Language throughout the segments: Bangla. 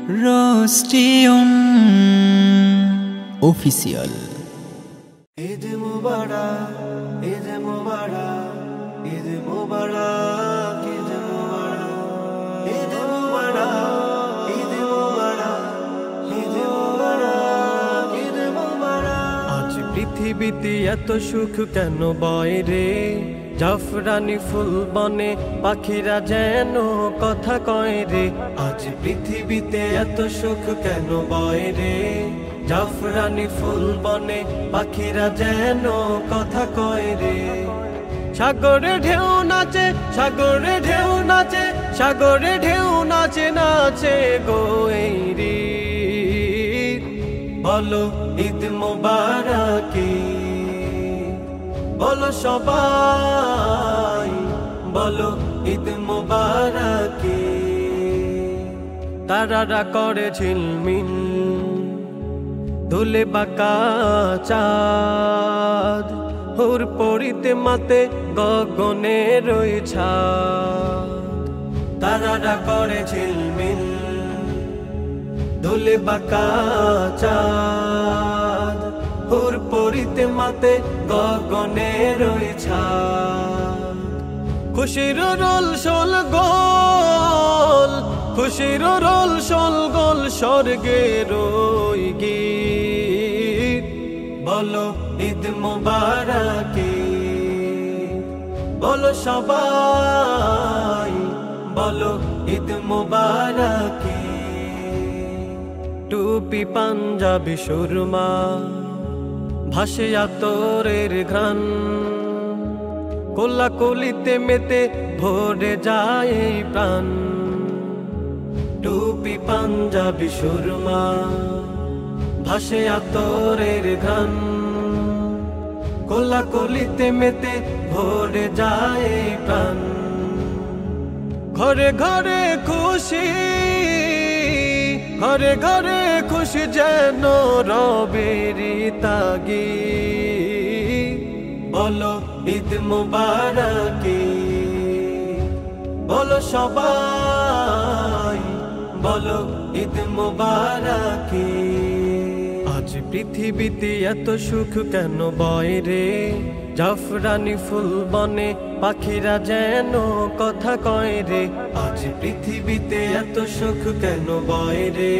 Roastion Official. Eid Mubarak, Eid Mubarak, Eid Mubarak, Eid Mubarak, Eid Mubarak, Eid Mubarak, Eid Mubarak, Eid Mubarak. আজ পৃথিবীতে এত সুখ কেন বয় রে, জাফরানি ফুল বনে পাখিরা যেন কথা কয় রে। আজ পৃথিবীতে এত সুখ কেন বয় রে, জাফরানি ফুল বনে পাখিরা যেন কথা কয় রে। সাগরে ঢেউ নাচে, সাগরে ঢেউ নাচে, সাগরে ঢেউ নাচে নাচে গো এই রে। বলো ঈদ মোবারক, বলো সবাই, বলো ঈদ মোবারক। তারারা করে ঝিলমিল, ধুলে বাঁকা চাঁদ, হুর পড়িতে মাতে গগনে রয়েছে ছাদ। তারারা করে ঝিলমিল, ধুলে বাঁকা চাঁদ, হুর পড়িতে মাতে গগনে রয়েছে ছাদ। খুশির রোল শোল গোল, খুশির রোল শোল গোল স্বর্গের গীত। বলো ঈদ মোবারক, বলো সবাই, বলো ঈদ মোবারক। টুপি পাঞ্জাবি সুরমা, ভাসে আতরের ঘ্রাণ, কোলাকুলিতে মেতে ভরে যায় এই প্রাণ। টুপি পাঞ্জাবি সুরমা, ভাসে আতরের ঘ্রাণ, কোলাকুলিতে মেতে ভরে যায় এই প্রাণ। ঘরে ঘরে খুশি, ঘরে ঘরে খুশি যেন রবেরি তাগিদ। বলো ঈদ মোবারক, বলো সবাই, বলো ঈদ মোবারক। আজ পৃথিবীতে এত সুখ কেন বয় রে, জাফরানি ফুল বনে পাখিরা যেন কথা কয় রে। আজ পৃথিবীতে এত সুখ কেন বয় রে,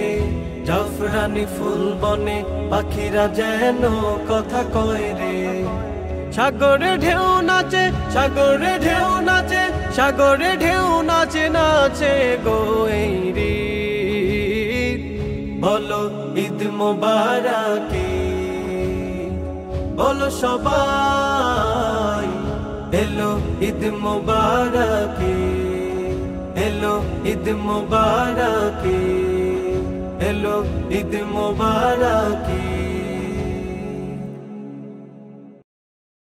জাফরানি ফুল বনে পাখিরা যেন কথা কয় রে। সাগরে ঢেউ নাচে, সাগরে ঢেউ নাচে, সাগরে ঢেউ নাচে নাচে গো এই রে। বলো ঈদ মোবারক, বলো সবাই, এলো ঈদ মোবারক, এলো ঈদ মোবারক, এলো ঈদ মোবারক।